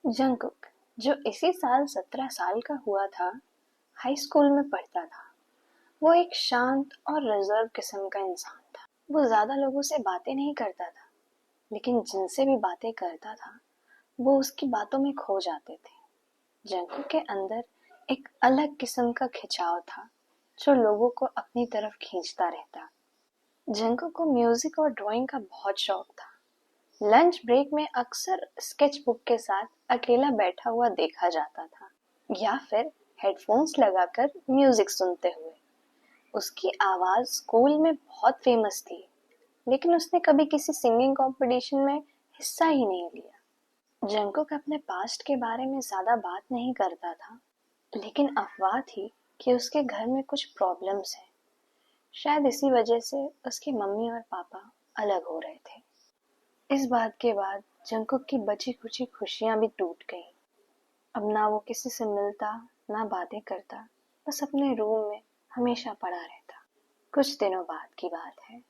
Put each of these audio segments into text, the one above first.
Jungkook, जो इसी साल 17 साल का हुआ था, हाई स्कूल में पढ़ता था। वो एक शांत और रिजर्व किस्म का इंसान था। वो ज्यादा लोगों से बातें नहीं करता था, लेकिन जिनसे भी बातें करता था वो उसकी बातों में खो जाते थे। जंगकुक के अंदर एक अलग किस्म का खिंचाव था जो लोगों को अपनी तरफ खींचता रहता। जंगकुक को म्यूजिक और ड्राइंग का बहुत शौक था। लंच ब्रेक में अक्सर स्केच बुक के साथ अकेला बैठा हुआ देखा जाता था, या फिर हेडफोन्स लगाकर म्यूजिक सुनते हुए। उसकी आवाज स्कूल में बहुत फेमस थी, लेकिन उसने कभी किसी सिंगिंग कंपटीशन में हिस्सा ही नहीं लिया। जंगकुक अपने पास्ट के बारे में ज्यादा बात नहीं करता था, लेकिन अफवाह थी कि उसके घर में कुछ प्रॉब्लम्स हैं। शायद इसी वजह से उसकी मम्मी और पापा अलग हो रहे थे। इस बात के बाद जंगकुक की बची खुची खुशियां भी टूट गईं। अब ना वो किसी से मिलता, ना बातें करता, बस अपने रूम में हमेशा पड़ा रहता। कुछ दिनों बाद की बात है।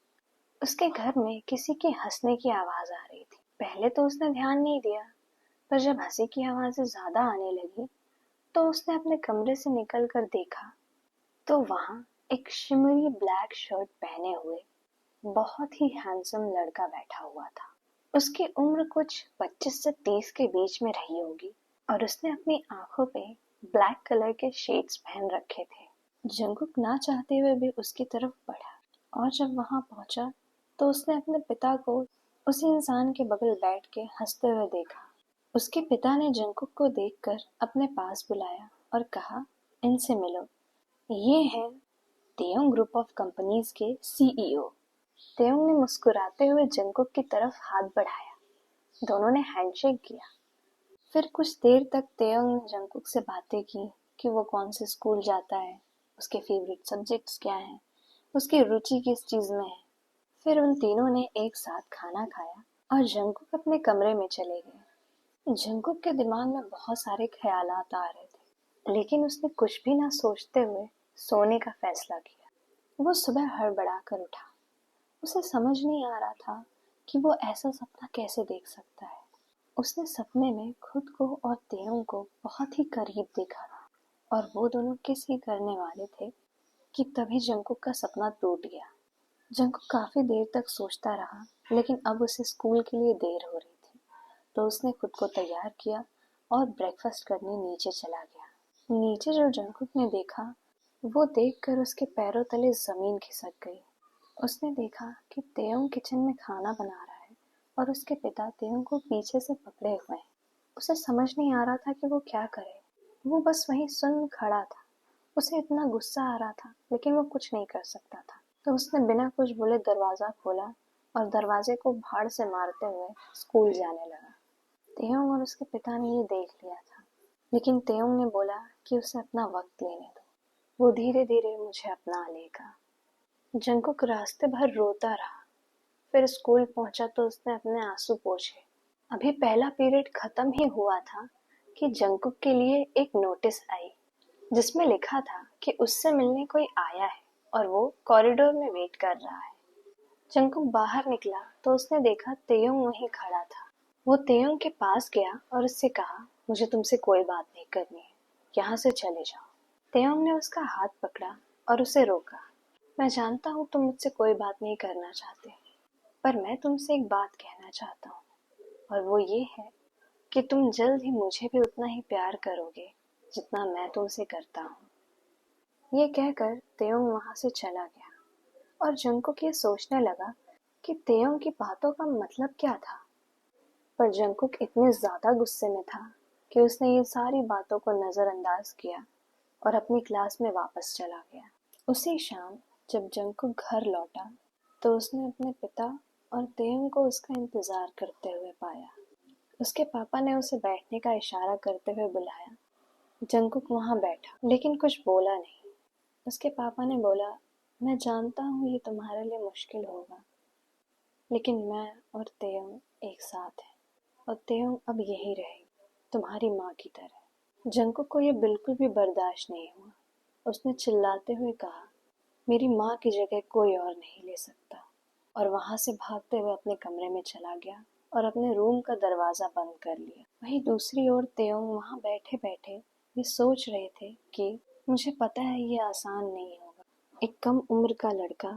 उसके घर में किसी के हंसने की आवाज आ रही थी। पहले तो उसने ध्यान नहीं दिया, पर जब हंसी की आवाजें ज्यादा आने लगी तो उसने अपने कमरे से निकल कर देखा, तो वहां एक शिमरी ब्लैक शर्ट पहने हुए बहुत ही हैंडसम लड़का बैठा हुआ था। उसकी उम्र कुछ 25 से 30 के बीच में रही होगी, और उसने अपनी आंखों पे ब्लैक कलर के शेड्स पहन रखे थे। जंगकुक ना चाहते हुए भी उसकी तरफ बढ़ा, और जब वहां पहुंचा तो उसने अपने पिता को उसी इंसान के बगल बैठ के हंसते हुए देखा। उसके पिता ने जंगकुक को देखकर अपने पास बुलाया और कहा, इनसे मिलो, ये हैं तेयोंग ग्रुप ऑफ कंपनीज के सीईओ। तेयोंग ने मुस्कुराते हुए जंगकुक की तरफ हाथ बढ़ाया। दोनों ने हैंडशेक किया। फिर कुछ देर तक तेयोंग ने जंगकुक से बातें की कि वो कौन से स्कूल जाता है, उसके फेवरेट सब्जेक्ट्स क्या हैं, उसकी रुचि किस चीज में है। फिर उन तीनों ने एक साथ खाना खाया और जंगकुक अपने कमरे में चले गए। जंगकुक के दिमाग में बहुत सारे ख्यालात आ रहे थे, लेकिन उसने कुछ भी ना सोचते हुए सोने का फैसला किया। वो सुबह हड़बड़ा कर उठा। उसे समझ नहीं आ रहा था कि वो ऐसा सपना कैसे देख सकता है। उसने सपने में खुद को और तेयोंग को बहुत ही करीब देखा था, और वो दोनों किस ही करने वाले थे कि तभी जंगकुक का सपना टूट गया। जंगकुक काफी देर तक सोचता रहा, लेकिन अब उसे स्कूल के लिए देर हो रही थी, तो उसने खुद को तैयार किया और ब्रेकफास्ट करने नीचे चला गया। नीचे जो जंगकुक ने देखा, वो देखकर उसके पैरों तले जमीन खिसक गई। उसने देखा कि तेयोंग किचन में खाना बना रहा है और उसके पिता तेयोंग को पीछे से पकड़े हुए हैं। उसे समझ नहीं आ रहा था कि वो क्या करे। वो बस वहीं सुन खड़ा था। उसे इतना गुस्सा आ रहा था, लेकिन वो कुछ नहीं कर सकता था। तो उसने बिना कुछ बोले दरवाजा खोला और दरवाजे को भाड़ से मारते हुए स्कूल जाने लगा। तेयोंग और उसके पिता ने ये देख लिया था, लेकिन तेयोंग ने बोला कि उसे अपना वक्त लेने दो, वो धीरे धीरे मुझे अपना लेगा। जंगकुक रास्ते भर रोता रहा। फिर स्कूल पहुंचा तो उसने अपने आंसू पोंछे। अभी पहला पीरियड खत्म ही हुआ था कि जंगकुक के लिए एक नोटिस आई, जिसमें लिखा था कि उससे मिलने कोई आया है और वो कॉरिडोर में वेट कर रहा है। जंगकुक बाहर निकला तो उसने देखा तेयोंग वहीं खड़ा था। वो तेयोंग के पास गया और उससे कहा, मुझे तुमसे कोई बात नहीं करनी है, यहाँ से चले जाओ। तेयोंग ने उसका हाथ पकड़ा और उसे रोका। मैं जानता हूँ तुम मुझसे कोई बात नहीं करना चाहते, पर मैं तुमसे एक बात कहना चाहता हूँ, और वो ये है कि तुम जल्द ही मुझे भी उतना ही प्यार करोगे जितना मैं तुमसे करता हूँ। ये कहकर तेयोंग वहां से चला गया, और जंगकुक ये सोचने लगा कि तेयोंग की बातों का मतलब क्या था। पर जंगकुक इतने ज्यादा गुस्से में था कि उसने ये सारी बातों को नजरअंदाज किया और अपनी क्लास में वापस चला गया। उसी शाम जब जंगकुक घर लौटा तो उसने अपने पिता और तेयोंग को उसका इंतजार करते हुए पाया। उसके पापा ने उसे बैठने का इशारा करते हुए बुलाया। जंगकुक वहां बैठा, लेकिन कुछ बोला नहीं। उसके पापा ने बोला, मैं जानता हूँ ये तुम्हारे लिए मुश्किल होगा, लेकिन मैं और तेयोंग एक साथ हैं, और तेयोंग अब यही रहेगी, तुम्हारी माँ की तरह। जंगकुक को ये बिल्कुल भी बर्दाश्त नहीं हुआ। उसने चिल्लाते हुए कहा, मेरी माँ की जगह कोई और नहीं ले सकता, और वहां से भागते हुए अपने कमरे में चला गया और अपने रूम का दरवाज़ा बंद कर लिया। वहीं दूसरी ओर तेयोंग वहाँ बैठे बैठे ये सोच रहे थे कि मुझे पता है ये आसान नहीं होगा, एक कम उम्र का लड़का,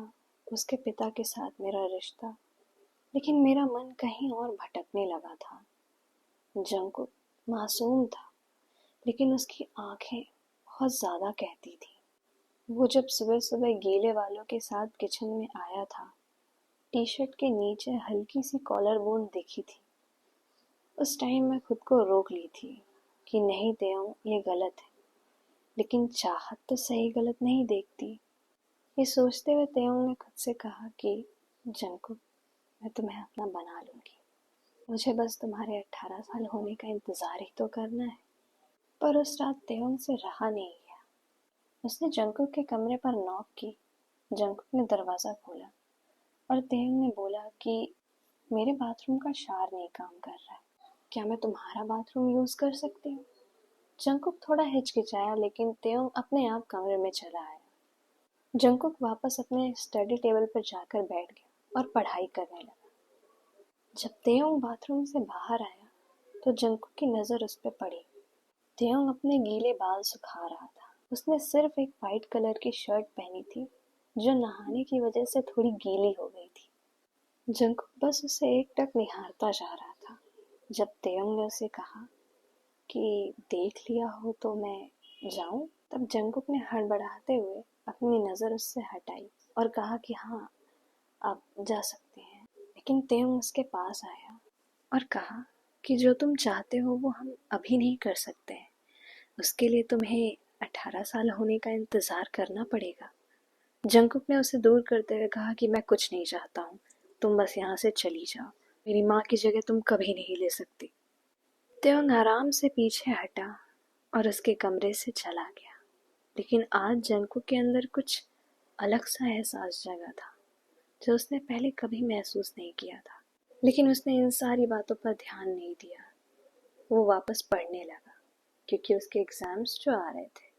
उसके पिता के साथ मेरा रिश्ता, लेकिन मेरा मन कहीं और भटकने लगा था। जंकुक मासूम था, लेकिन उसकी आंखें बहुत ज़्यादा कहती थी। वो जब सुबह सुबह गीले वालों के साथ किचन में आया था, टी शर्ट के नीचे हल्की सी कॉलर बोन दिखी थी। उस टाइम मैं खुद को रोक ली थी कि नहीं तेयोंग, ये गलत है, लेकिन चाहत तो सही गलत नहीं देखती। ये सोचते हुए तेयोंग ने खुद से कहा कि जंकुक, मैं तुम्हें अपना बना लूंगी, मुझे बस तुम्हारे 18 साल होने का इंतज़ार ही तो करना है। पर उस रात तेयोंग से रहा नहीं गया। उसने जंकुक के कमरे पर नॉक की। जंकुक ने दरवाज़ा खोला और तेयोंग ने बोला कि मेरे बाथरूम का शावर नहीं काम कर रहा है, क्या मैं तुम्हारा बाथरूम यूज़ कर सकती हूँ? जंकुक थोड़ा हिचकिचाया, लेकिन तेयोंग अपने आप कमरे में चला आया। जंकुक वापस अपने स्टडी टेबल पर जाकर बैठ गया और पढ़ाई करने लगा। जब तेयोंग बाथरूम से बाहर आया तो जंकुक की नज़र उस पर पड़ी। तेयोंग अपने गीले बाल सुखा रहा था। उसने सिर्फ एक वाइट कलर की शर्ट पहनी थी जो नहाने की वजह से थोड़ी गीली हो गई थी। जंकुक बस उसे एकटक निहारता जा रहा था। जब तेयोंग ने उसे कहा कि देख लिया हो तो मैं जाऊं, तब जंकुक ने हड़बड़ाते हुए अपनी नज़र उससे हटाई और कहा कि हाँ, आप जा सकते हैं। लेकिन तेयोंग उसके पास आया और कहा कि जो तुम चाहते हो वो हम अभी नहीं कर सकते हैं, उसके लिए तुम्हें 18 साल होने का इंतज़ार करना पड़ेगा। जंकुक ने उसे दूर करते हुए कहा कि मैं कुछ नहीं चाहता हूँ, तुम बस यहाँ से चली जाओ, मेरी माँ की जगह तुम कभी नहीं ले सकती। तेयोंग आराम से पीछे हटा और उसके कमरे से चला गया। लेकिन आज जंकुक के अंदर कुछ अलग सा एहसास जगा था जो उसने पहले कभी महसूस नहीं किया था। लेकिन उसने इन सारी बातों पर ध्यान नहीं दिया। वो वापस पढ़ने लगा क्योंकि उसके एग्जाम्स जो आ रहे थे।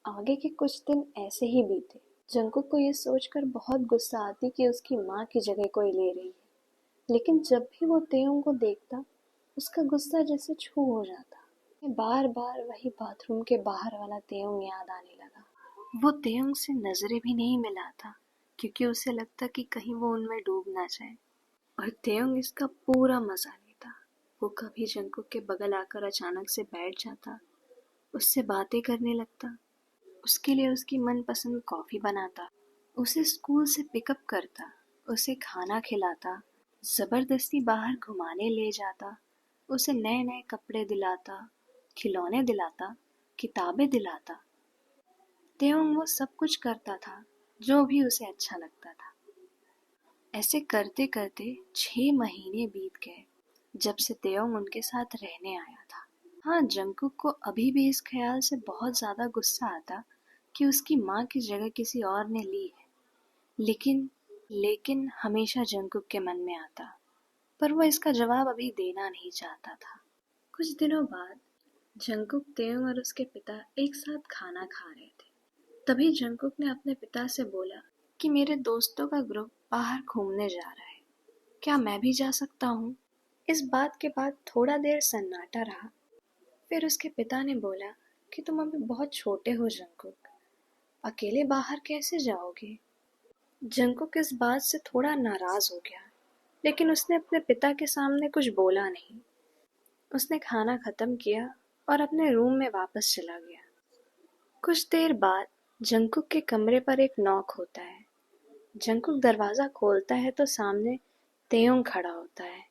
आगे के कुछ दिन ऐसे ही बीते। जंकुक को ये सोचकर बहुत गुस्सा आती कि उसकी माँ की जगह कोई ले रही है, लेकिन जब भी वो तेयोंग को देखता, उसका गुस्सा जैसे छू हो जाता। बार बार वही बाथरूम के बाहर वाला तेयोंग याद आने लगा। वो तेयोंग से नजरें भी नहीं मिलाता क्योंकि उसे लगता कि कहीं वो उनमें डूब ना जाए, और तेयोंग इसका पूरा मजा लेता। वो कभी जंकुक के बगल आकर अचानक से बैठ जाता, उससे बातें करने लगता, उसके लिए उसकी मनपसंद कॉफी बनाता, उसे स्कूल से पिकअप करता, उसे खाना खिलाता, जबरदस्ती बाहर घुमाने ले जाता, उसे नए नए कपड़े दिलाता, खिलौने दिलाता, किताबें दिलाता। तेयोंग वो सब कुछ करता था जो भी उसे अच्छा लगता था। ऐसे करते करते 6 महीने बीत गए जब से तेयोंग उनके साथ रहने आया था। हाँ, जंकुक को अभी भी इस ख्याल से बहुत ज्यादा गुस्सा आता कि उसकी माँ की जगह किसी और ने ली है, लेकिन लेकिन हमेशा जंकुक के मन में आता, पर वो इसका जवाब अभी देना नहीं चाहता था। कुछ दिनों बाद जंकुक, तेयोंग और उसके पिता एक साथ खाना खा रहे थे। तभी जंकुक ने अपने पिता से बोला कि मेरे दोस्तों का ग्रुप बाहर घूमने जा रहा है, क्या मैं भी जा सकता हूँ? इस बात के बाद थोड़ा देर सन्नाटा रहा। फिर उसके पिता ने बोला कि तुम अभी बहुत छोटे हो जंकुक, अकेले बाहर कैसे जाओगे? जंकुक इस बात से थोड़ा नाराज हो गया, लेकिन उसने अपने पिता के सामने कुछ बोला नहीं। उसने खाना खत्म किया और अपने रूम में वापस चला गया। कुछ देर बाद जंकुक के कमरे पर एक नॉक होता है। जंकुक दरवाजा खोलता है तो सामने तेयोंग खड़ा होता है।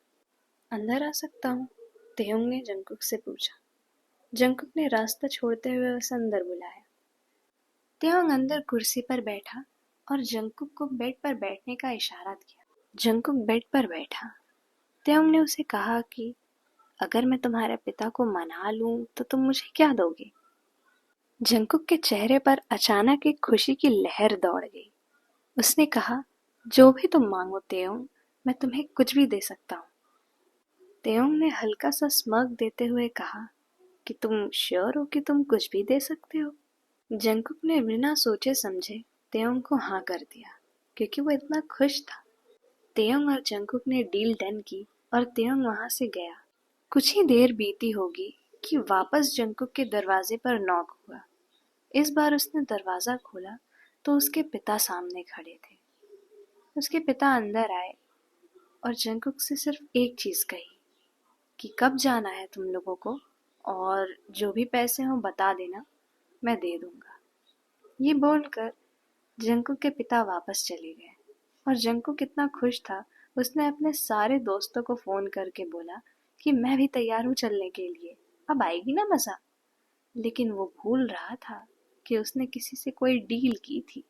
अंदर आ सकता हूँ? तेयोंग ने जंकुक से पूछा। जंकुक ने रास्ता छोड़ते हुए उसे अंदर बुलाया। तेयोंग अंदर कुर्सी पर बैठा और जंकुक को बेड पर बैठने का इशारा किया। जंकुक बेड पर बैठा। तेयोंग ने उसे कहा कि अगर मैं तुम्हारे पिता को मना लूं तो तुम मुझे क्या दोगे? जंकुक के चेहरे पर अचानक एक खुशी की लहर दौड़ गई। उसने कहा, जो भी तुम मांगो तेयोंग, मैं तुम्हें कुछ भी दे सकता हूँ। तेयोंग ने हल्का सा स्मग देते हुए कहा कि तुम श्योर हो कि तुम कुछ भी दे सकते हो? जंकुक ने बिना सोचे समझे तेयोंग को हाँ कर दिया क्योंकि वो इतना खुश था। तेयोंग और जंकुक ने डील डन की और त्योंग वहां से गया। कुछ ही देर बीती होगी कि वापस जंकुक के दरवाजे पर नॉक हुआ। इस बार उसने दरवाजा खोला तो उसके पिता सामने खड़े थे। उसके पिता अंदर आए और जंकुक से सिर्फ एक चीज कही कि कब जाना है तुम लोगों को, और जो भी पैसे हो बता देना, मैं दे दूंगा। ये बोलकर जंकुक के पिता वापस चले गए और जंकुक इतना खुश था, उसने अपने सारे दोस्तों को फोन करके बोला कि मैं भी तैयार हूँ चलने के लिए, अब आएगी ना मजा। लेकिन वो भूल रहा था कि उसने किसी से कोई डील की थी।